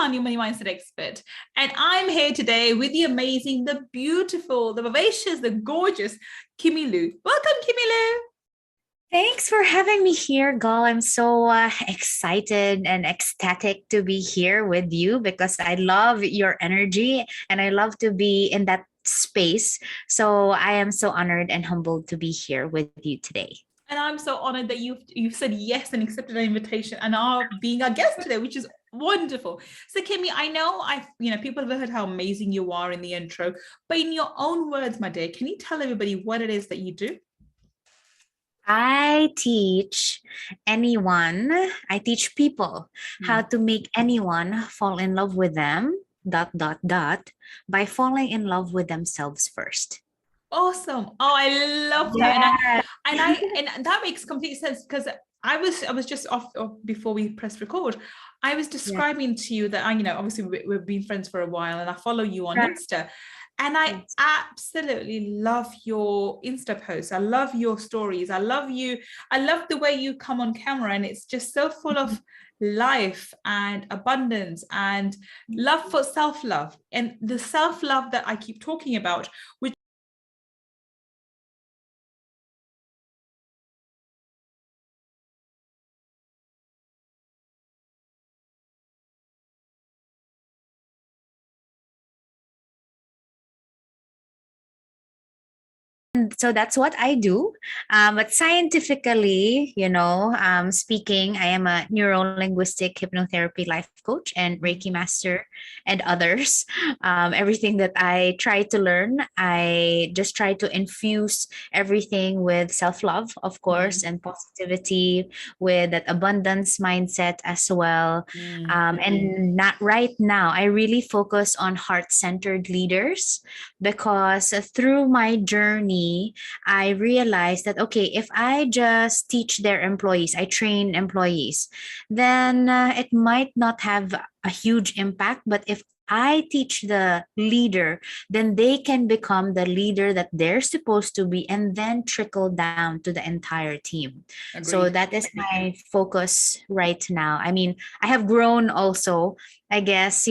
Khan, your money mindset expert. And I'm here today with the amazing, the beautiful, the vivacious, the gorgeous Kimilu. Welcome, Kimilu. Thanks for having me here, Gull. I'm so excited and ecstatic to be here with you because I love your energy and I love to be in that space. So I am so honored and humbled to be here with you today. And I'm so honored that you've said yes and accepted an invitation and are being our guest today, which is wonderful. So Kimmy, I know people have heard how amazing you are in the intro, but in your own words, my dear, can you tell everybody what it is that you do? I teach I teach people how to make anyone fall in love with them, by falling in love with themselves first. Awesome. Oh, I love that. And that makes complete sense because I was just off before we pressed record. I was describing to you that obviously we've been friends for a while and I follow you on Insta. And I absolutely love your Insta posts. I love your stories. I love you. I love the way you come on camera and it's just so full of life and abundance and love for self-love and the self-love that I keep talking about, which so that's what I do. But scientifically, speaking, I am a neuro-linguistic hypnotherapy life coach and Reiki master and others. Everything that I try to learn, I just try to infuse everything with self-love, of course, and positivity, with that abundance mindset as well. And not right now, I really focus on heart-centered leaders because through my journey, I realized that, okay, if I just teach their employees, I train employees, then it might not have a huge impact. But if I teach the leader, then they can become the leader that they're supposed to be and then trickle down to the entire team. Agreed. So that is my focus right now. I mean, I have grown also. I guess,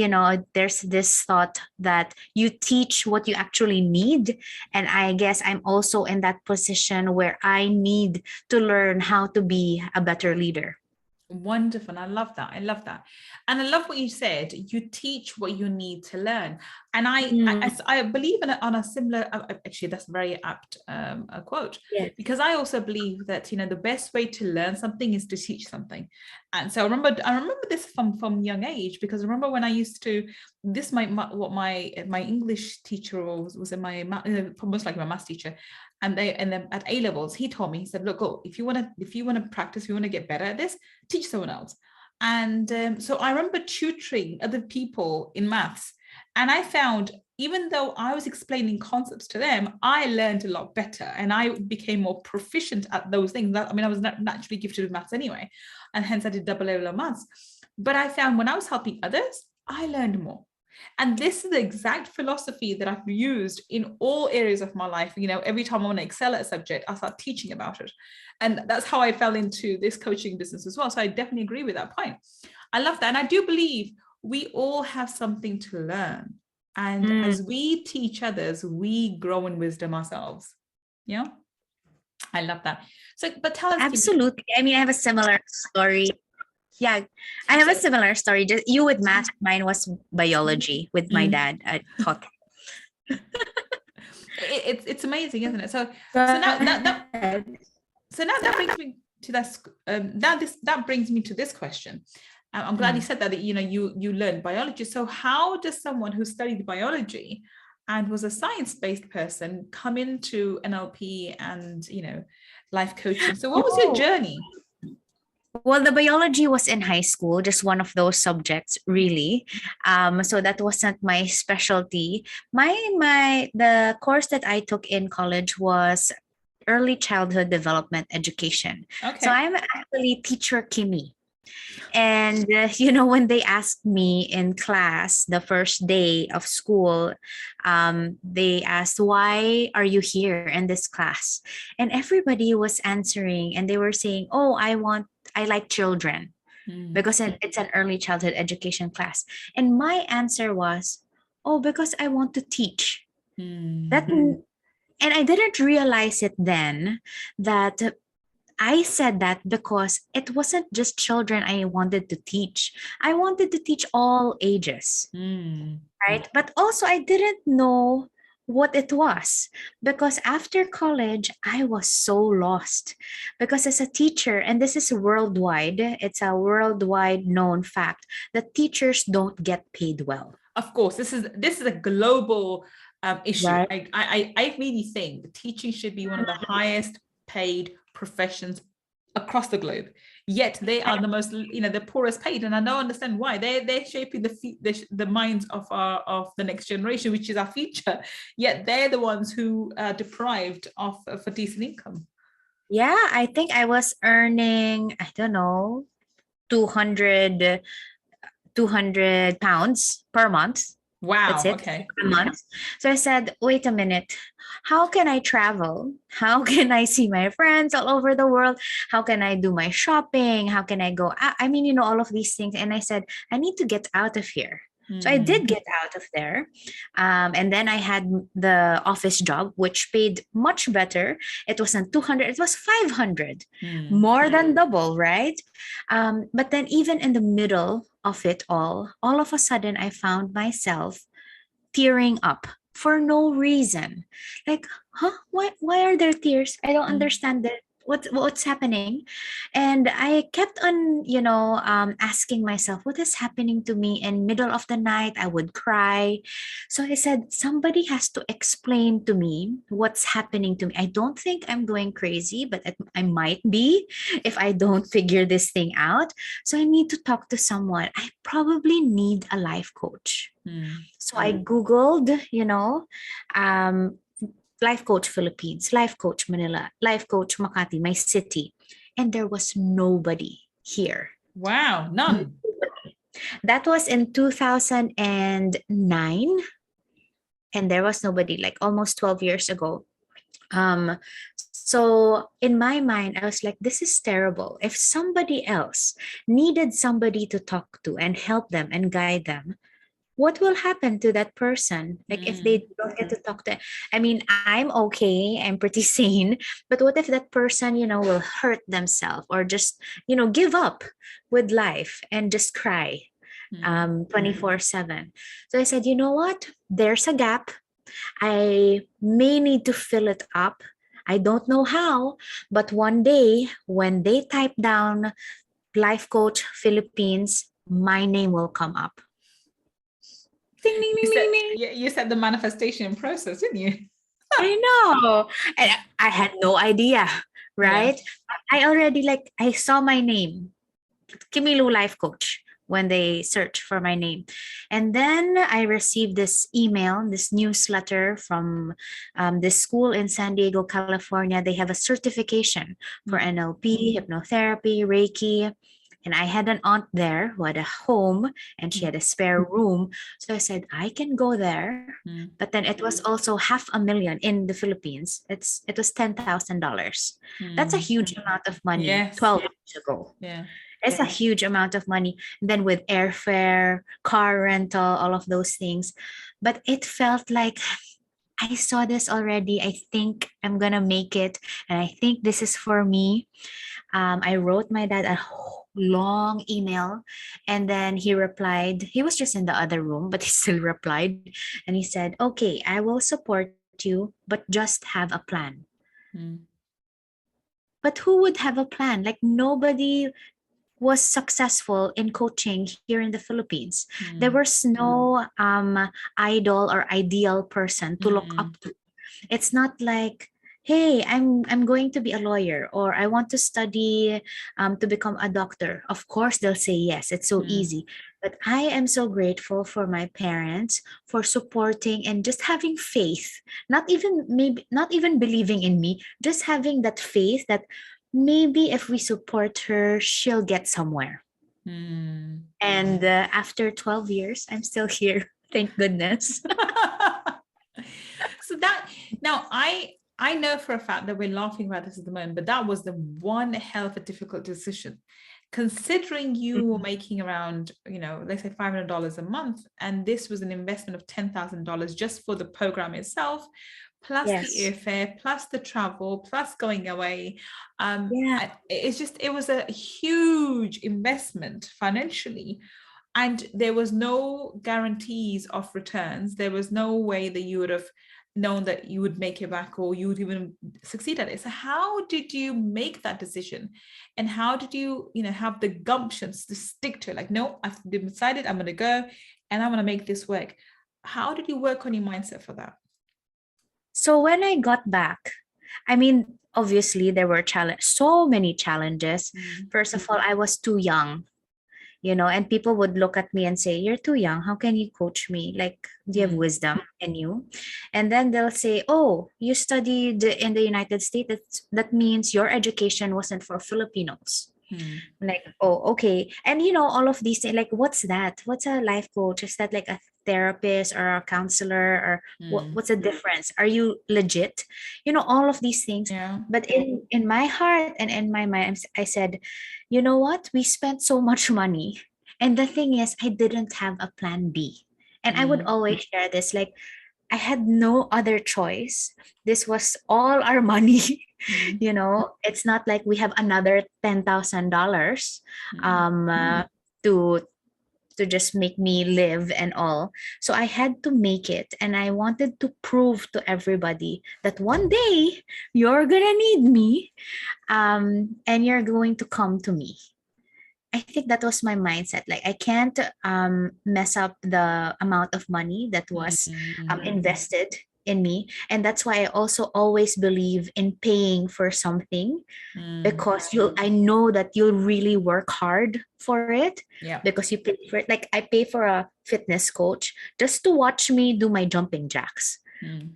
there's this thought that you teach what you actually need. And I guess I'm also in that position where I need to learn how to be a better leader. Wonderful. I love that. And I love what you said. You teach what you need to learn. And I believe on a similar, actually, that's very apt a quote, because I also believe that, the best way to learn something is to teach something. And so I remember this from young age, because I remember when I used to, my English teacher was in my, most like my maths teacher. And then at A levels, he told me, he said, look, Gull, if you want to practice, if you want to get better at this, teach someone else. And so I remember tutoring other people in maths. And I found, even though I was explaining concepts to them, I learned a lot better and I became more proficient at those things. I was naturally gifted with maths anyway, and hence I did double level of maths. But I found when I was helping others, I learned more. And this is the exact philosophy that I've used in all areas of my life. Every time I want to excel at a subject, I start teaching about it. And that's how I fell into this coaching business as well. So I definitely agree with that point. I love that. And I do believe we all have something to learn. And as we teach others, we grow in wisdom ourselves. Yeah. I love that. So, but tell us. Absolutely. I mean, I have a similar story. Yeah, I have a similar story. Just you with math, mine was biology with my dad at taught. It's amazing, isn't it? So now that brings me to that brings me to this question. I'm glad you said that you learned biology. So how does someone who studied biology and was a science-based person come into NLP and life coaching? So what was your journey? Well, the biology was in high school, just one of those subjects, really. So that wasn't my specialty. The course that I took in college was early childhood development education. Okay. So I'm actually teacher Kimmy. And, when they asked me in class the first day of school, they asked, why are you here in this class? And everybody was answering and they were saying, oh, I like children. because it's an early childhood education class. And my answer was, oh, because I want to teach. That, and I didn't realize it then that I said that because it wasn't just children I wanted to teach. I wanted to teach all ages, right? But also, I didn't know what it was because after college, I was so lost. Because as a teacher, and this is worldwide, it's a worldwide known fact that teachers don't get paid well. Of course, this is a global issue. Right. I really think teaching should be one of the highest paid professions across the globe. Yet they are the most, the poorest paid, and I don't understand why. They're shaping the minds of the next generation, which is our future. Yet they're the ones who are deprived of a decent income. Yeah, I think I was earning, I don't know, 200 £200 per month. Wow. That's it. Okay. A month. So I said, wait a minute. How can I travel? How can I see my friends all over the world? How can I do my shopping? How can I go? I mean, all of these things. And I said, I need to get out of here. So I did get out of there. And then I had the office job, which paid much better. It wasn't 200, it was 500, more than double, right? But then even in the middle of it all of a sudden, I found myself tearing up for no reason. Like, huh? Why are there tears? I don't understand that. What's happening? And I kept on, asking myself, what is happening to me? In middle of the night, I would cry. So I said, somebody has to explain to me what's happening to me. I don't think I'm going crazy, but I might be if I don't figure this thing out. So I need to talk to someone. I probably need a life coach. So I Googled, life coach Philippines, life coach Manila, life coach Makati, my city. And there was nobody here. Wow, none. That was in 2009. And there was nobody, like almost 12 years ago. So in my mind, I was like, this is terrible. If somebody else needed somebody to talk to and help them and guide them, what will happen to that person? Like if they don't get to talk to, I mean, I'm okay, I'm pretty sane, but what if that person, will hurt themselves or just, give up with life and just cry 24/7. So I said, you know what? There's a gap. I may need to fill it up. I don't know how, but one day when they type down Life Coach Philippines, my name will come up. Ding, ding, ding, ding, ding. You said the manifestation process, didn't you? I know. I had no idea, right? Yeah. I already I saw my name, Kimilu Life Coach, when they search for my name. And then I received this email, this newsletter from this school in San Diego, California. They have a certification for NLP, hypnotherapy, Reiki. And I had an aunt there who had a home and she had a spare room. So I said, I can go there. But then it was also $500,000 in the Philippines. It was $10,000. That's a huge amount of money. 12 years ago. Yeah. It's a huge amount of money. And then with airfare, car rental, all of those things. But it felt like I saw this already. I think I'm going to make it. And I think this is for me. I wrote my dad a long email and then he replied. He was just in the other room, but he still replied. And he said, okay, I will support you, but just have a plan. But who would have a plan? Like nobody was successful in coaching here in the Philippines. There was no idol or ideal person to look up to. It's not like, hey, I'm going to be a lawyer or I want to study to become a doctor. Of course, they'll say yes. It's so easy. But I am so grateful for my parents for supporting and just having faith. Not even believing in me, just having that faith that maybe if we support her, she'll get somewhere. And after 12 years, I'm still here. Thank goodness. So that now I know for a fact that we're laughing about this at the moment, but that was the one hell of a difficult decision. considering you were making around, let's say $500 a month, and this was an investment of $10,000 just for the program itself, plus the airfare, plus the travel, plus going away. It was a huge investment financially. And there was no guarantees of returns. There was no way that you would have known that you would make it back or you would even succeed at it. So how did you make that decision? And how did you, have the gumptions to stick to it? Like, no, I've decided I'm going to go and I'm going to make this work. How did you work on your mindset for that? So when I got back, I mean, obviously there were so many challenges. First of all, I was too young, and people would look at me and say, "You're too young. How can you coach me? Like, do you have wisdom in you?" And then they'll say, "Oh, you studied in the United States. That means your education wasn't for Filipinos." Like, oh, okay. And all of these things, like, what's that? What's a life coach? Is that like a therapist or a counselor, or what's the difference? Are you legit? All of these things. Yeah. But in my heart and in my mind, I said, you know what? We spent so much money. And the thing is, I didn't have a plan B. And I would always share this, like, I had no other choice. This was all our money. It's not like we have another $10,000 to just make me live and all. So I had to make it, and I wanted to prove to everybody that one day you're gonna need me, and you're going to come to me. I think that was my mindset. Like, I can't mess up the amount of money that was invested in me. And that's why I also always believe in paying for something, because I know that you'll really work hard for it. Yeah. Because you pay for it. Like, I pay for a fitness coach just to watch me do my jumping jacks.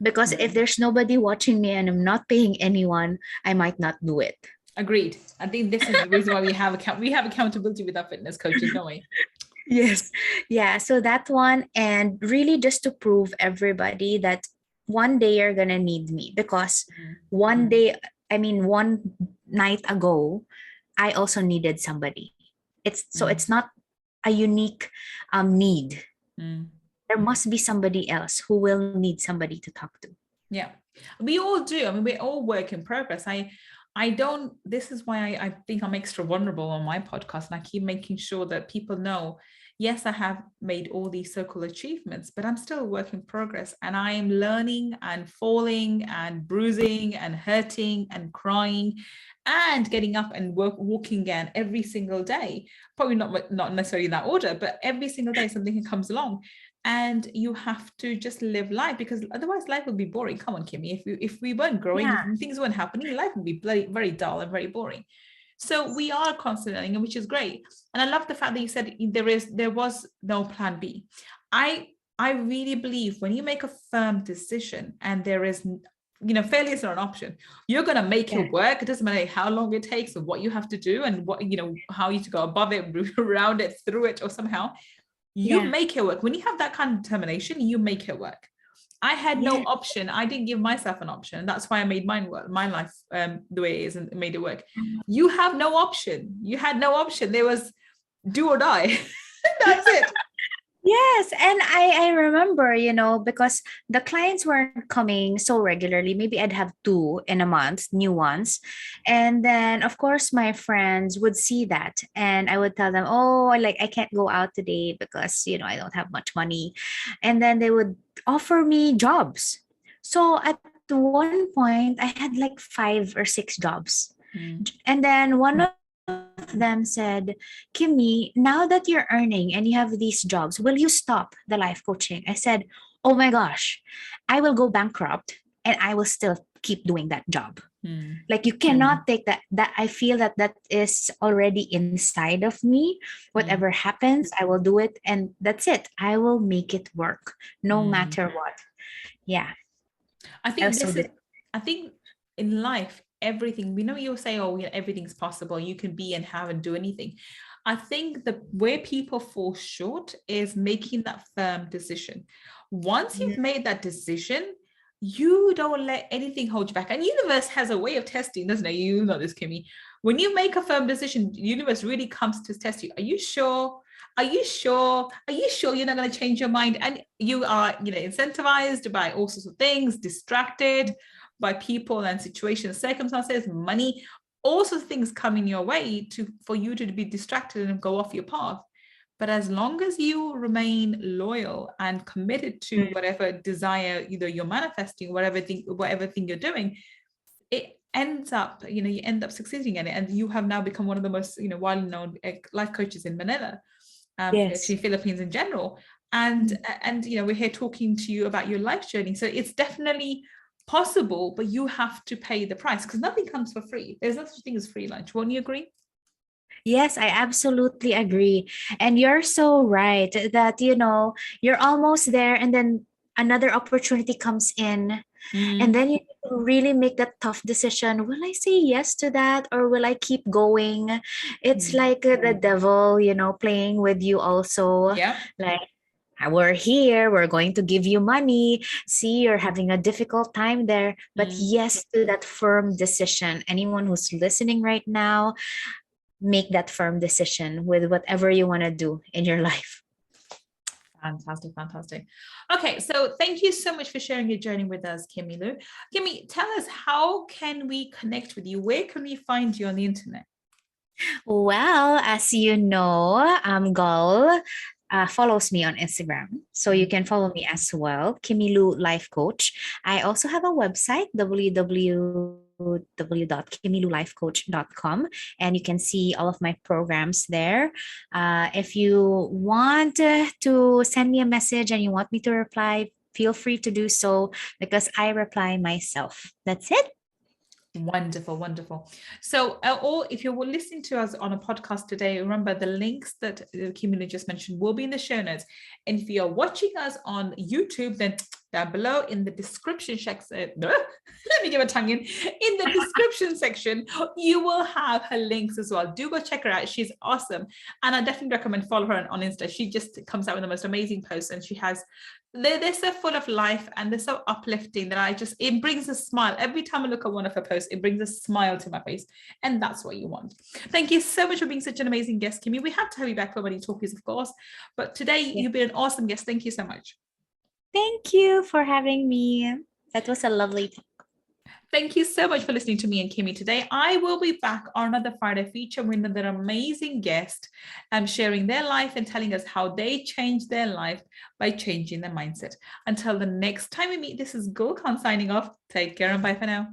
Because if there's nobody watching me and I'm not paying anyone, I might not do it. Agreed. I think this is the reason why we have accountability with our fitness coaches, don't we? Yes. Yeah. So that one, and really just to prove everybody that one day you're gonna need me, because one night ago, I also needed somebody. It's not a unique need. There must be somebody else who will need somebody to talk to. Yeah, we all do. I mean, we're all work in progress. This is why I think I'm extra vulnerable on my podcast, and I keep making sure that people know, yes, I have made all these so-called achievements, but I'm still a work in progress, and I am learning and falling and bruising and hurting and crying and getting up and walking again every single day. Probably not necessarily in that order, but every single day something comes along. And you have to just live life, because otherwise life will be boring. Come on, Kimmy, if we weren't growing, if things weren't happening, life would be very dull and very boring. So we are constantly learning, which is great. And I love the fact that you said there was no plan B. I really believe when you make a firm decision and there is, failure is not an option. You're going to make it work. It doesn't matter how long it takes or what you have to do and what, how you to go above it, around it, through it, or somehow. You make it work. When you have that kind of determination, you make it work. I had no option. I didn't give myself an option. That's why I made mine work, my life the way it is, and made it work. You have no option. You had no option. There was do or die. That's it. Yes. And I remember, because the clients weren't coming so regularly. Maybe I'd have 2 in a month, new ones. And then, of course, my friends would see that. And I would tell them, oh, I can't go out today because, I don't have much money. And then they would offer me jobs. So at one point, I had like 5 or 6 jobs. And then one of them said, Kimmy, now that you're earning and you have these jobs, will you stop the life coaching? I said, oh my gosh, I will go bankrupt and I will still keep doing that job. Like, you cannot take that I feel that is already inside of me. Whatever happens, I will do it, and that's it. I will make it work no matter what. Yeah. I think in life, everything, you say, everything's possible, you can be and have and do anything. I think where people fall short is making that firm decision. Once you've made that decision, you don't let anything hold you back. And universe has a way of testing, doesn't it? You know this, Kimmy. When you make a firm decision, the universe really comes to test you. Are you sure? Are you sure? Are you sure you're not going to change your mind? And you are, incentivized by all sorts of things, distracted by people and situations, circumstances, money, all sorts of things coming your way for you to be distracted and go off your path. But as long as you remain loyal and committed to whatever desire, either you're manifesting, whatever thing you're doing, it ends up, you end up succeeding in it. And you have now become one of the most, widely known life coaches in Manila, actually Philippines in general. And we're here talking to you about your life journey. So it's definitely possible, but you have to pay the price, because nothing comes for free. There's no such thing as free lunch. Won't you agree? Yes, I absolutely agree. And you're so right that, you're almost there and then another opportunity comes in. And then you really make that tough decision. Will I say yes to that or will I keep going? It's like the devil, playing with you also. Yeah. Like, we're here, we're going to give you money. See, you're having a difficult time there. But yes to that firm decision. Anyone who's listening right now, make that firm decision with whatever you want to do in your life. Fantastic, fantastic. Okay, so thank you so much for sharing your journey with us, Kimilu. Kimi, tell us, how can we connect with you? Where can we find you on the internet? Well, as you know, Gull follows me on Instagram. So you can follow me as well, Kimilu Life Coach. I also have a website, www.kimilulifecoach.com, and you can see all of my programs there. If you want to send me a message and you want me to reply, feel free to do so because I reply myself. That's it. Wonderful, wonderful. So, or if you're listening to us on a podcast today, remember the links that Kimilu just mentioned will be in the show notes. And if you're watching us on YouTube, then down below in the description section, let me give a tongue in the description section, you will have her links as well. Do go check her out. She's awesome. And I definitely recommend follow her on Insta. She just comes out with the most amazing posts, and she has, they're so full of life and they're so uplifting that it brings a smile. Every time I look at one of her posts, it brings a smile to my face. And that's what you want. Thank you so much for being such an amazing guest, Kimmy. We have to have you back for Money Talkies, of course. But today you've been an awesome guest. Thank you so much. Thank you for having me. That was a lovely talk. Thank you so much for listening to me and Kimmy today. I will be back on another Friday feature with another amazing guest, sharing their life and telling us how they changed their life by changing their mindset. Until the next time we meet, this is Gull signing off. Take care and bye for now.